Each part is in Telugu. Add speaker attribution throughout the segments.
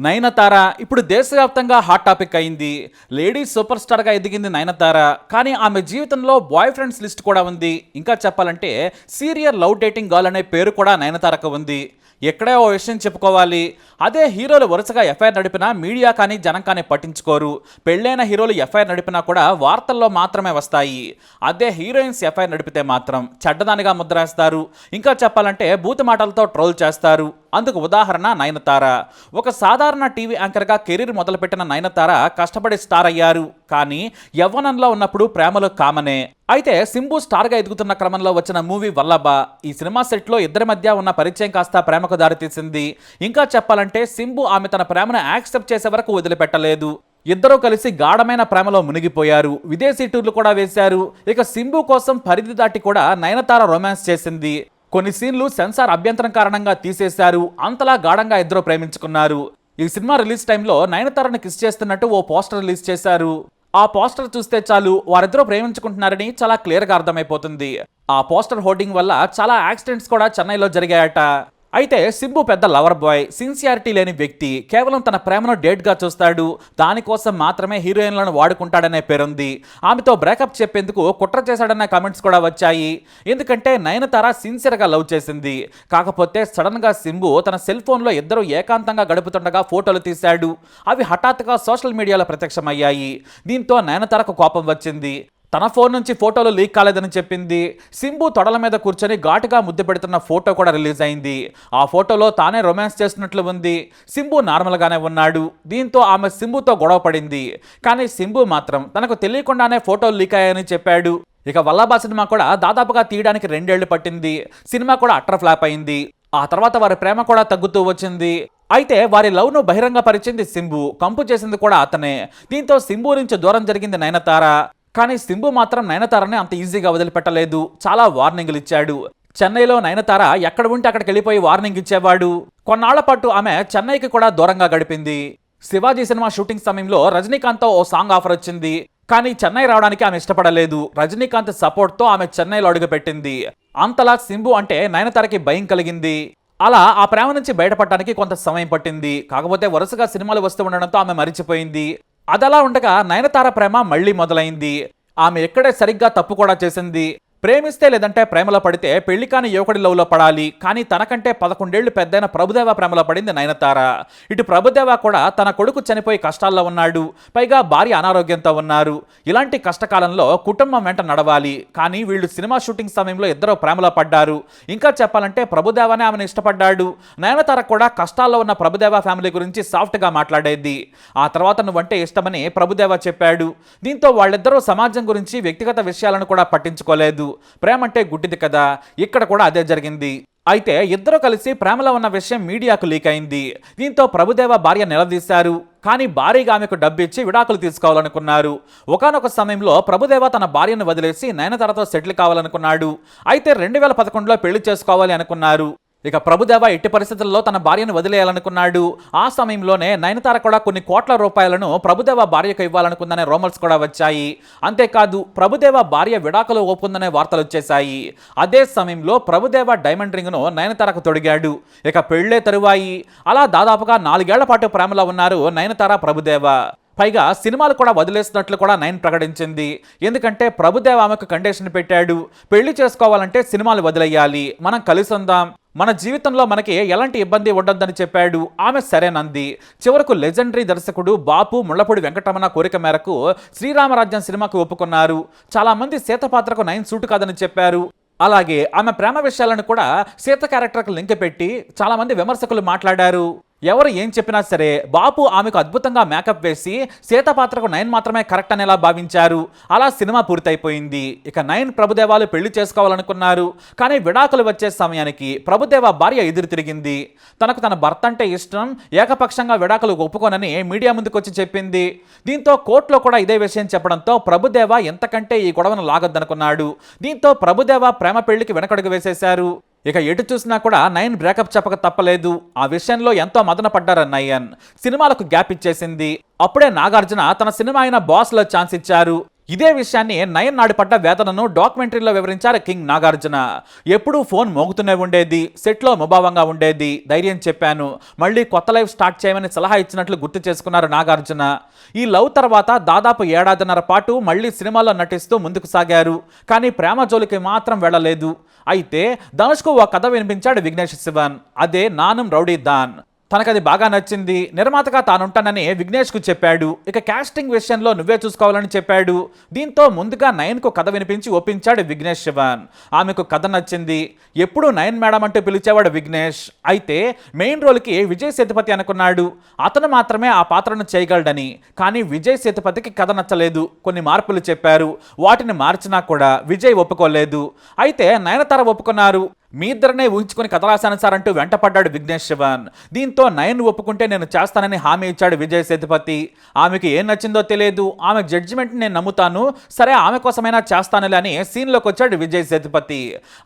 Speaker 1: నయనతార ఇప్పుడు దేశవ్యాప్తంగా హాట్ టాపిక్ అయింది. లేడీ సూపర్ స్టార్గా ఎదిగింది నయనతార. కానీ ఆమె జీవితంలో బాయ్ ఫ్రెండ్స్ లిస్ట్ కూడా ఉంది. ఇంకా చెప్పాలంటే సీరియల్ లవ్ డేటింగ్ గర్ల్ అనే పేరు కూడా నయనతారకు ఉంది. ఎక్కడే ఓ విషయం చెప్పుకోవాలి. అదే హీరోలు వరుసగా ఎఫ్ఐఆర్ నడిపినా మీడియా కానీ జనం కానీ పట్టించుకోరు. పెళ్ళైన హీరోలు ఎఫ్ఐఆర్ నడిపినా కూడా వార్తల్లో మాత్రమే వస్తాయి. అదే హీరోయిన్స్ ఎఫ్ఐఆర్ నడిపితే మాత్రం చెడ్డదానిగా ముద్రేస్తారు. ఇంకా చెప్పాలంటే బూతు మాటలతో ట్రోల్ చేస్తారు. అందుకు ఉదాహరణ నయనతార. ఒక సాధారణ టీవీ యాంకర్గా కెరీర్ మొదలుపెట్టిన నయనతార కష్టపడి స్టార్ అయ్యారు. కానీ యవ్వనంలో ఉన్నప్పుడు ప్రేమలు కామనే. అయితే సింబు స్టార్గా ఎదుగుతున్న క్రమంలో వచ్చిన మూవీ వల్లభ ఈ సినిమా సెట్లో ఇద్దరి మధ్య ఉన్న పరిచయం కాస్త ప్రేమకు దారితీసింది. ఇంకా చెప్పాలంటే సింబు ఆమె తన ప్రేమను యాక్సెప్ట్ చేసే వరకు వదిలిపెట్టలేదు. ఇద్దరూ కలిసి గాఢమైన ప్రేమలో మునిగిపోయారు. విదేశీ టూర్లు కూడా వేశారు. ఇక సింబు కోసం పరిధి దాటి కూడా నయనతార రొమాన్స్ చేసింది. కొన్ని సీన్లు సెన్సార్ అభ్యంతరం కారణంగా తీసేశారు. అంతలా గాఢంగా ఇద్దరు ప్రేమించుకున్నారు. ఈ సినిమా రిలీజ్ టైంలో నయనతారను కిస్ చేస్తున్నట్టు ఓ పోస్టర్ రిలీజ్ చేశారు. ఆ పోస్టర్ చూస్తే చాలు వారిద్దరూ ప్రేమించుకుంటున్నారని చాలా క్లియర్గా అర్థమైపోతుంది. ఆ పోస్టర్ హోర్డింగ్ వల్ల చాలా యాక్సిడెంట్స్ కూడా చెన్నైలో జరిగాయట. అయితే సింబు పెద్ద లవర్ బాయ్, సిన్సియారిటీ లేని వ్యక్తి. కేవలం తన ప్రేమను డేట్గా చూస్తాడు. దానికోసం మాత్రమే హీరోయిన్లను వాడుకుంటాడనే పేరుంది. ఆమెతో బ్రేకప్ చెప్పేందుకు కుట్ర చేశాడనే కామెంట్స్ కూడా వచ్చాయి. ఎందుకంటే నయనతార సిన్సియర్గా లవ్ చేసింది. కాకపోతే సడన్గా సింబు తన సెల్ ఫోన్లో ఇద్దరు ఏకాంతంగా గడుపుతుండగా ఫోటోలు తీశాడు. అవి హఠాత్తుగా సోషల్ మీడియాలో ప్రత్యక్షమయ్యాయి. దీంతో నయనతారకు కోపం వచ్చింది. తన ఫోన్ నుంచి ఫోటోలు లీక్ కాలేదని చెప్పింది. సింబు తొడల మీద కూర్చొని ఘాటుగా ముద్దు పెడుతున్న ఫోటో కూడా రిలీజ్ అయింది. ఆ ఫోటోలో తానే రొమాన్స్ చేస్తున్నట్లు ఉంది. సింబు నార్మల్గానే ఉన్నాడు. దీంతో ఆమె సింబుతో గొడవ పడింది. కానీ సింబు మాత్రం తనకు తెలియకుండానే ఫోటోలు లీక్ అయ్యాయని చెప్పాడు. ఇక వల్లభ సినిమా కూడా దాదాపుగా తీయడానికి 2 ఏళ్లు పట్టింది. సినిమా కూడా అట్టర్ ఫ్లాప్ అయింది. ఆ తర్వాత వారి ప్రేమ కూడా తగ్గుతూ వచ్చింది. అయితే వారి లవ్ను బహిరంగ పరిచింది సింబు, కంపు చేసింది కూడా అతనే. దీంతో సింబు నుంచి దూరం జరిగింది నయనతార. కానీ సింబు మాత్రం నయనతారని అంత ఈజీగా వదిలిపెట్టలేదు. చాలా వార్నింగ్లు ఇచ్చాడు. చెన్నైలో నయనతార ఎక్కడ ఉంటే అక్కడికి వెళ్ళిపోయి వార్నింగ్ ఇచ్చేవాడు. కొన్నాళ్ల పాటు ఆమె చెన్నైకి కూడా దూరంగా గడిపింది. శివాజీ సినిమా షూటింగ్ సమయంలో రజనీకాంత్తో ఓ సాంగ్ ఆఫర్ వచ్చింది. కానీ చెన్నై రావడానికి ఆమె ఇష్టపడలేదు. రజనీకాంత్ సపోర్ట్తో ఆమె చెన్నైలో అడుగుపెట్టింది. అంతలా సింబు అంటే నయనతారకి భయం కలిగింది. అలా ఆ ప్రేమ నుంచి బయటపడడానికి కొంత సమయం పట్టింది. కాకపోతే వరుసగా సినిమాలు వస్తూ ఉండడంతో ఆమె మరిచిపోయింది. అదలా ఉండగా నయనతార ప్రేమ మళ్లీ మొదలైంది. ఆమె ఎక్కడే సరిగ్గా తప్పు కూడా చేసింది. ప్రేమిస్తే లేదంటే ప్రేమలో పడితే పెళ్లి కాని యువకుడి లవ్లో పడాలి. కానీ తనకంటే 11 ఏళ్లు పెద్దైన ప్రభుదేవ ప్రేమలో పడింది నయనతార. ఇటు ప్రభుదేవ కూడా తన కొడుకు చనిపోయి కష్టాల్లో ఉన్నాడు. పైగా భార్య అనారోగ్యంతో ఉన్నారు. ఇలాంటి కష్టకాలంలో కుటుంబం వెంట నడవాలి. కానీ వీళ్ళు సినిమా షూటింగ్ సమయంలో ఇద్దరు ప్రేమలో పడ్డారు. ఇంకా చెప్పాలంటే ప్రభుదేవనే ఆమెను ఇష్టపడ్డాడు. నయనతార కూడా కష్టాల్లో ఉన్న ప్రభుదేవ ఫ్యామిలీ గురించి సాఫ్ట్గా మాట్లాడేది. ఆ తర్వాత నువ్వంటే ఇష్టమని ప్రభుదేవ చెప్పాడు. దీంతో వాళ్ళిద్దరూ సమాజం గురించి వ్యక్తిగత విషయాలను కూడా పట్టించుకోలేదు. ప్రేమంటే గుడ్డిది కదా. ఇక్కడ కూడా అదే జరిగింది. అయితే ఇద్దరు కలిసి ప్రేమలో ఉన్న విషయం మీడియాకు లీక్ అయింది. దీంతో ప్రభుదేవ భార్య నిలదీశారు. కానీ భారీగా ఆమెకు డబ్బిచ్చి విడాకులు తీసుకోవాలనుకున్నారు. ఒకానొక సమయంలో ప్రభుదేవ తన భార్యను వదిలేసి నయనతారతో సెటిల్ కావాలనుకున్నాడు. అయితే 2011లో పెళ్లి చేసుకోవాలి అనుకున్నారు. ఇక ప్రభుదేవ ఎట్టి పరిస్థితుల్లో తన భార్యను వదిలేయాలనుకున్నాడు. ఆ సమయంలోనే నయనతార కూడా కొన్ని కోట్ల రూపాయలను ప్రభుదేవ భార్యకు ఇవ్వాలనుకుందనే రూమర్స్ కూడా వచ్చాయి. అంతేకాదు ప్రభుదేవ భార్య విడాకులు ఒప్పుకుందనే వార్తలు వచ్చేశాయి. అదే సమయంలో ప్రభుదేవ డైమండ్ రింగ్ను నయనతారకు తొడిగాడు. ఇక పెళ్లే తరువాయి. అలా దాదాపుగా 4 ఏళ్ల పాటు ప్రేమలో ఉన్నారు నయనతార ప్రభుదేవ. పైగా సినిమాలు కూడా వదిలేసినట్లు కూడా నయన్ ప్రకటించింది. ఎందుకంటే ప్రభుదేవ ఆమెకు కండిషన్ పెట్టాడు. పెళ్లి చేసుకోవాలంటే సినిమాలు వదిలేయాలి, మనం కలిసి ఉందాం, మన జీవితంలో మనకి ఎలాంటి ఇబ్బంది ఉండొద్దని చెప్పాడు. ఆమె సరేనంది. చివరకు లెజెండరీ దర్శకుడు బాపు ముళ్లపూడి వెంకటరమణ కోరిక మేరకు శ్రీరామరాజ్యం సినిమాకు ఒప్పుకున్నారు. చాలా మంది సీత పాత్రకు నయన్ సూటు కాదని చెప్పారు. అలాగే ఆమె ప్రేమ విషయాలను కూడా సీత క్యారెక్టర్కు లింక్ పెట్టి చాలా మంది విమర్శకులు మాట్లాడారు. ఎవరు ఏం చెప్పినా సరే బాపు ఆమెకు అద్భుతంగా మేకప్ వేసి సీత పాత్రకు నయన్ మాత్రమే కరెక్ట్ అనేలా భావించారు. అలా సినిమా పూర్తయిపోయింది. ఇక నయన్ ప్రభుదేవాలు పెళ్లి చేసుకోవాలనుకున్నారు. కానీ విడాకులు వచ్చే సమయానికి ప్రభుదేవ భార్య ఎదురు తిరిగింది. తనకు తన భర్త అంటే ఇష్టం, ఏకపక్షంగా విడాకులు ఒప్పుకోనని మీడియా ముందుకొచ్చి చెప్పింది. దీంతో కోర్టులో కూడా ఇదే విషయం చెప్పడంతో ప్రభుదేవ ఎంతకంటే ఈ గొడవను లాగొద్దనుకున్నాడు. దీంతో ప్రభుదేవ ప్రేమ పెళ్లికి వెనకడుగు వేసేశారు. ఇక ఎటు చూసినా కూడా నయన్ బ్రేకప్ చెప్పక తప్పలేదు. ఆ విషయంలో ఎంతో మదన పడ్డారు నయన్. సినిమాలకు గ్యాప్ ఇచ్చేసింది. అప్పుడే నాగార్జున తన సినిమా అయిన బాస్లో ఛాన్స్ ఇచ్చారు. ఇదే విషయాన్ని నయన్ నాడు పడ్డ వేదనను డాక్యుమెంటరీలో వివరించారు కింగ్ నాగార్జున. ఎప్పుడూ ఫోన్ మోగుతూనే ఉండేది, సెట్లో ముభావంగా ఉండేది, ధైర్యం చెప్పాను, మళ్ళీ కొత్త లైఫ్ స్టార్ట్ చేయమని సలహా ఇచ్చినట్లు గుర్తు చేసుకున్నారు నాగార్జున. ఈ లవ్ తర్వాత దాదాపు ఏడాదిన్నర పాటు మళ్ళీ సినిమాలో నటిస్తూ ముందుకు సాగారు. కానీ ప్రేమ జోలికి మాత్రం వెళ్ళలేదు. అయితే ధనుష్కు ఓ కథ వినిపించాడు విఘ్నేష్ శివన్. అదే నానుం రౌడీ దాన్. తనకది బాగా నచ్చింది. నిర్మాతగా తానుంటానని విఘ్నేష్కు చెప్పాడు. ఇక కాస్టింగ్ విషయంలో నువ్వే చూసుకోవాలని చెప్పాడు. దీంతో ముందుగా నయన్కు కథ వినిపించి ఒప్పించాడు విఘ్నేష్ శివన్. ఆమెకు కథ నచ్చింది. ఎప్పుడూ నయన్ మేడం అంటూ పిలిచేవాడు విఘ్నేష్. అయితే మెయిన్ రోల్కి విజయ్ సేతుపతి అనుకున్నాడు. అతను మాత్రమే ఆ పాత్రను చేయగలడని. కానీ విజయ్ సేతుపతికి కథ నచ్చలేదు. కొన్ని మార్పులు చెప్పారు. వాటిని మార్చినా కూడా విజయ్ ఒప్పుకోలేదు. అయితే నయనతార ఒప్పుకున్నారు. మీ ఇద్దరినే ఊహించుకుని కథ రాశాను సార్ అంటూ వెంటపడ్డాడు విఘ్నేష్ శివన్. దీంతో నయన్ ఒప్పుకుంటే నేను చేస్తానని హామీ ఇచ్చాడు విజయ్ సేతుపతి. ఆమెకి ఏం నచ్చిందో తెలియదు, ఆమె జడ్జిమెంట్ని నేను నమ్ముతాను, సరే ఆమె కోసమైనా చేస్తానులే అని సీన్లోకి వచ్చాడు విజయ్ సేతుపతి.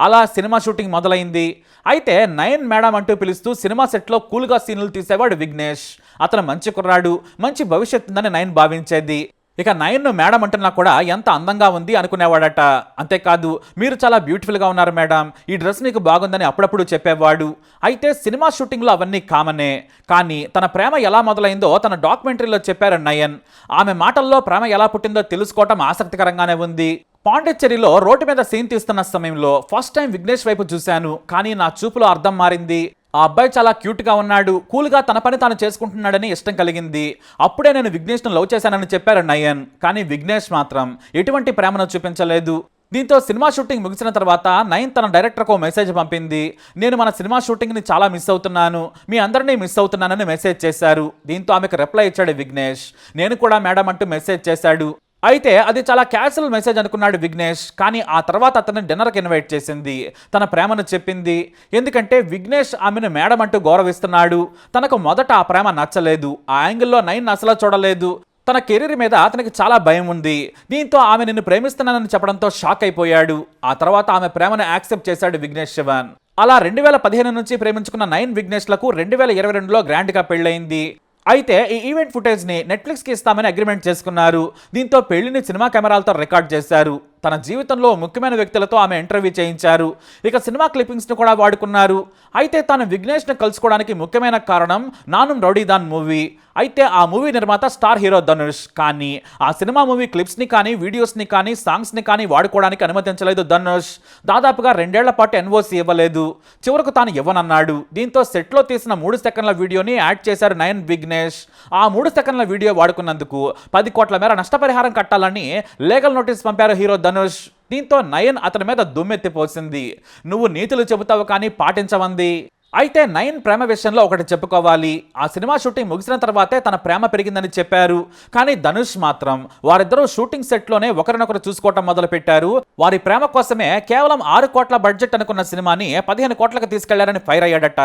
Speaker 1: అలా సినిమా షూటింగ్ మొదలైంది. అయితే నయన్ మేడం అంటూ పిలుస్తూ సినిమా సెట్లో కూల్గా సీన్లు తీసేవాడు విఘ్నేష్. అతను మంచి కుర్రాడు, మంచి భవిష్యత్తు ఉందని నయన్ భావించేది. ఇక నయన్ను మేడం అంటున్నా కూడా ఎంత అందంగా ఉంది అనుకునేవాడట. అంతేకాదు, మీరు చాలా బ్యూటిఫుల్గా ఉన్నారు మేడం, ఈ డ్రెస్ మీకు బాగుందని అప్పుడప్పుడు చెప్పేవాడు. అయితే సినిమా షూటింగ్లో అవన్నీ కామనే. కానీ తన ప్రేమ ఎలా మొదలైందో తన డాక్యుమెంటరీలో చెప్పారు నయన్. ఆమె మాటల్లో ప్రేమ ఎలా పుట్టిందో తెలుసుకోవటం ఆసక్తికరంగానే ఉంది. పాండిచ్చేరిలో రోడ్డు మీద సీన్ తీస్తున్న సమయంలో ఫస్ట్ టైం విఘ్నేష్ వైపు చూశాను. కానీ నా చూపులో అర్థం మారింది. ఆ అబ్బాయి చాలా క్యూట్గా ఉన్నాడు, కూల్గా తన పని తాను చేసుకుంటున్నాడని ఇష్టం కలిగింది. అప్పుడే నేను విఘ్నేష్ను లవ్ చేశానని చెప్పారు నయన్. కానీ విఘ్నేష్ మాత్రం ఎటువంటి ప్రేమను చూపించలేదు. దీంతో సినిమా షూటింగ్ ముగిసిన తర్వాత నయన్ తన డైరెక్టర్కు మెసేజ్ పంపింది. నేను మన సినిమా షూటింగ్ని చాలా మిస్ అవుతున్నాను, మీ అందరినీ మిస్ అవుతున్నానని మెసేజ్ చేశారు. దీంతో ఆమెకు రిప్లై ఇచ్చాడు విఘ్నేష్. నేను కూడా మేడం అంటూ మెసేజ్ చేశాడు. అయితే అది చాలా క్యాజువల్ మెసేజ్ అనుకున్నాడు విఘ్నేష్. కానీ ఆ తర్వాత అతన్ని డిన్నర్కి ఇన్వైట్ చేసింది. తన ప్రేమను చెప్పింది. ఎందుకంటే విఘ్నేష్ ఆమెను మేడం అంటూ గౌరవిస్తున్నాడు. తనకు మొదట ఆ ప్రేమ నచ్చలేదు. ఆ యాంగిల్లో నయన్ అసలు చూడలేదు. తన కెరీర్ మీద అతనికి చాలా భయం ఉంది. దీంతో ఆమె నిన్ను ప్రేమిస్తున్నానని చెప్పడంతో షాక్ అయిపోయాడు. ఆ తర్వాత ఆమె ప్రేమను యాక్సెప్ట్ చేశాడు విఘ్నేష్ శివన్. అలా 2015 నుంచి ప్రేమించుకున్న నయన్ విఘ్నేష్లకు 2022లో గ్రాండ్గా పెళ్ళయింది. అయితే ఈ ఈవెంట్ ఫుటేజ్ని నెట్ఫ్లిక్స్కి ఇస్తామని అగ్రిమెంట్ చేసుకున్నారు. దీంతో పెళ్లిని సినిమా కెమెరాలతో రికార్డ్ చేశారు. తన జీవితంలో ముఖ్యమైన వ్యక్తులతో ఆమె ఇంటర్వ్యూ చేయించారు. ఇక సినిమా క్లిప్పింగ్స్ని కూడా వాడుకున్నారు. అయితే తాను విఘ్నేష్ని కలుసుకోవడానికి ముఖ్యమైన కారణం నానుం రౌడీ దాన్ మూవీ. అయితే ఆ మూవీ నిర్మాత స్టార్ హీరో ధనుష్. కానీ ఆ సినిమా మూవీ క్లిప్స్ని కానీ, వీడియోస్ని కానీ, సాంగ్స్ని కానీ వాడుకోవడానికి అనుమతించలేదు ధనుష్. దాదాపుగా 2 ఏళ్ల పాటు ఎన్ఓసి ఇవ్వలేదు. చివరకు తాను ఇవ్వనన్నాడు. దీంతో సెట్లో తీసిన 3 సెకండ్ల వీడియోని యాడ్ చేశారు నయన్ విఘ్నేష్. ఆ 3 సెకండ్ల వీడియో వాడుకున్నందుకు 10 కోట్ల మేర నష్టపరిహారం కట్టాలని లీగల్ నోటీస్ పంపారు హీరో ధనుష్. దీంతో నయన్ అతని మీద దుమ్మెత్తిపోసింది. నువ్వు నీతులు చెబుతావు కానీ పాటించవంది. అయితే నయన్ ప్రేమ విషయంలో ఒకటి చెప్పుకోవాలి. ఆ సినిమా షూటింగ్ ముగిసిన తర్వాతే తన ప్రేమ పెరిగిందని చెప్పారు. కానీ ధనుష్ మాత్రం వారిద్దరూ షూటింగ్ సెట్లోనే ఒకరినొకరు చూసుకోవటం మొదలుపెట్టారు. వారి ప్రేమ కోసమే కేవలం 6 కోట్ల బడ్జెట్ అనుకున్న సినిమాని 15 కోట్లకు తీసుకెళ్లారని ఫైర్ అయ్యాడట.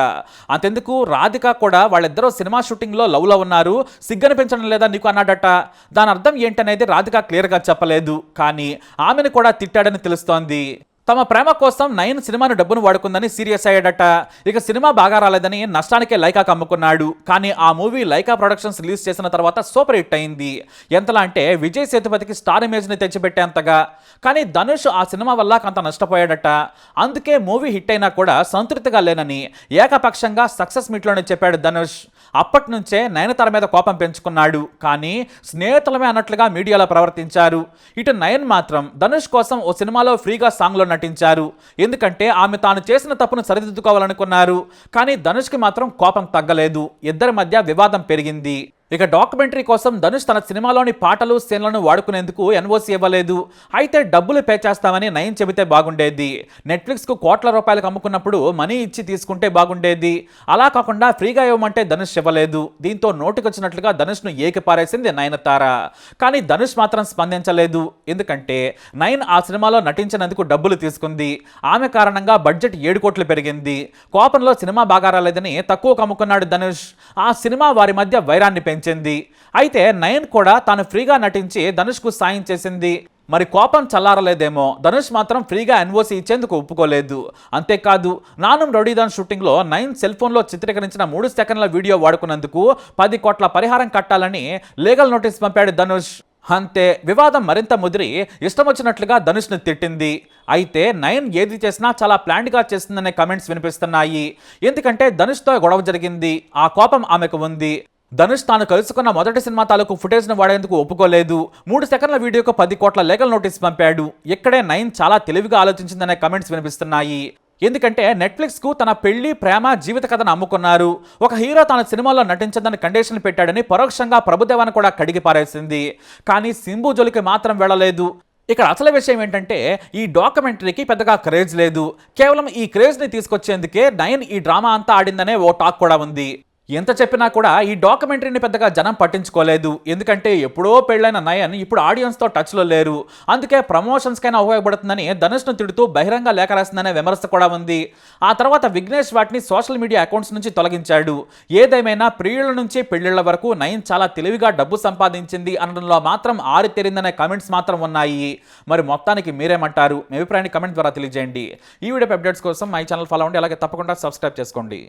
Speaker 1: అంతెందుకు, రాధిక కూడా వాళ్ళిద్దరూ సినిమా షూటింగ్లో లవ్లో ఉన్నారు, సిగ్గనిపించడం లేదా నీకు అన్నాడట. దాని అర్థం ఏంటనేది రాధిక క్లియర్గా చెప్పలేదు. కానీ ఆమెను కూడా తిట్టాడని తెలుస్తోంది. తమ ప్రేమ కోసం నయన్ సినిమాను డబ్బును వాడుకుందని సీరియస్ అయ్యాడట. ఇక సినిమా బాగా రాలేదని నష్టానికే లైకాకు అమ్ముకున్నాడు. కానీ ఆ మూవీ లైకా ప్రొడక్షన్స్ రిలీజ్ చేసిన తర్వాత సూపర్ హిట్ అయింది. ఎంతలా అంటే విజయ్ సేతుపతికి స్టార్ ఇమేజ్ని తెచ్చిపెట్టేంతగా. కానీ ధనుష్ ఆ సినిమా వల్ల కొంత నష్టపోయాడట. అందుకే మూవీ హిట్ అయినా కూడా సంతృప్తిగా లేనని ఏకపక్షంగా సక్సెస్ మీట్లోనే చెప్పాడు ధనుష్. అప్పటి నుంచే నయనతార మీద కోపం పెంచుకున్నాడు. కానీ స్నేహితులమే అన్నట్లుగా మీడియాలో ప్రవర్తించారు. ఇటు నయన్ మాత్రం ధనుష్ కోసం ఓ సినిమాలో ఫ్రీగా సాంగ్లో నటించారు. ఎందుకంటే ఆమె తాను చేసిన తప్పును సరిదిద్దుకోవాలనుకున్నారు. కానీ ధనుష్కి మాత్రం కోపం తగ్గలేదు. ఇద్దరి మధ్య వివాదం పెరిగింది. ఇక డాక్యుమెంటరీ కోసం ధనుష్ తన సినిమాలోని పాటలు, సీన్లను వాడుకునేందుకు ఎన్ఓసి ఇవ్వలేదు. అయితే డబ్బులు పే చేస్తామని నయన్ చెబితే బాగుండేది. నెట్ఫ్లిక్స్కు కోట్ల రూపాయలకు అమ్ముకున్నప్పుడు మనీ ఇచ్చి తీసుకుంటే బాగుండేది. అలా కాకుండా ఫ్రీగా ఇవ్వమంటే ధనుష్ ఇవ్వలేదు. దీంతో నోటికొచ్చినట్లుగా ధనుష్ను ఏకిపారేసింది నయనతార. కానీ ధనుష్ మాత్రం స్పందించలేదు. ఎందుకంటే నయన్ ఆ సినిమాలో నటించినందుకు డబ్బులు తీసుకుంది. ఆమె కారణంగా బడ్జెట్ 7 కోట్లు పెరిగింది. కోపంలో సినిమా బాగా రాలేదని తక్కువకు అమ్ముకున్నాడు ధనుష్. ఆ సినిమా వారి మధ్య వైరాన్ని పెంచింది. అయితే నయన్ కూడా తాను ఫ్రీగా నటించి ధనుష్కు సాయం చేసింది. మరి కోపం చల్లారలేదేమో. ధనుష్ మాత్రం ఫ్రీగా ఎన్ఓసి ఇచ్చేందుకు ఒప్పుకోలేదు. అంతేకాదు, నానుం రౌడీ దాన్ షూటింగ్లో నయన్ సెల్ ఫోన్లో చిత్రీకరించిన 3 సెకండ్ల వీడియో వాడుకున్నందుకు 10 కోట్ల పరిహారం కట్టాలని లీగల్ నోటీస్ పంపాడు ధనుష్. అంతే వివాదం మరింత ముదిరి ఇష్టం వచ్చినట్లుగా ధనుష్ను తిట్టింది. అయితే నయన్ ఏది చేసినా చాలా ప్లాన్డ్గా చేస్తుందనే కమెంట్స్ వినిపిస్తున్నాయి. ఎందుకంటే ధనుష్తో గొడవ జరిగింది, ఆ కోపం ఆమెకు ఉంది. ధనుష్ తాను కలుసుకున్న మొదటి సినిమా తాలూకు ఫుటేజ్ను వాడేందుకు ఒప్పుకోలేదు. 3 సెకండ్ల వీడియోకు 10 కోట్ల లీగల్ నోటీస్ పంపాడు. ఇక్కడే నయన్ చాలా తెలివిగా ఆలోచించిందనే కమెంట్స్ వినిపిస్తున్నాయి. ఎందుకంటే నెట్ఫ్లిక్స్కు తన పెళ్లి ప్రేమ జీవిత కథను అమ్ముకున్నారు. ఒక హీరో తన సినిమాలో నటించదని కండిషన్ పెట్టాడని పరోక్షంగా ప్రభుదేవాన్ని కూడా కడిగి పారేసింది. కానీ సింబు జోలికి మాత్రం వెళ్ళలేదు. ఇక్కడ అసలు విషయం ఏంటంటే ఈ డాక్యుమెంటరీకి పెద్దగా క్రేజ్ లేదు. కేవలం ఈ క్రేజ్ని తీసుకొచ్చేందుకే నయన్ ఈ డ్రామా అంతా ఆడిందనే ఓ టాక్ కూడా ఉంది. ఎంత చెప్పినా కూడా ఈ డాక్యుమెంటరీని పెద్దగా జనం పట్టించుకోలేదు. ఎందుకంటే ఎప్పుడో పెళ్ళైన నయన్ ఇప్పుడు ఆడియన్స్తో టచ్లో లేరు. అందుకే ప్రమోషన్స్కైనా ఉపయోగపడుతుందని ధనుష్ను తిడుతూ బహిరంగ లేఖ రాసిందనే విమర్శ కూడా ఉంది. ఆ తర్వాత విఘ్నేష్ వాటిని సోషల్ మీడియా అకౌంట్స్ నుంచి తొలగించాడు. ఏదేమైనా ప్రియుల నుంచి పెళ్లిళ్ల వరకు నయన్ చాలా తెలివిగా డబ్బు సంపాదించింది అనడంలో మాత్రం ఆరితేరిందనే కమెంట్స్ మాత్రం ఉన్నాయి. మరి మొత్తానికి మీరేమంటారు? మీ అభిప్రాయాన్ని కమెంట్ ద్వారా తెలియజేయండి. ఈ వీడియో అప్డేట్స్ కోసం మై ఛానల్ ఫాలో అవ్వండి. అలాగే తప్పకుండా సబ్స్క్రైబ్ చేసుకోండి.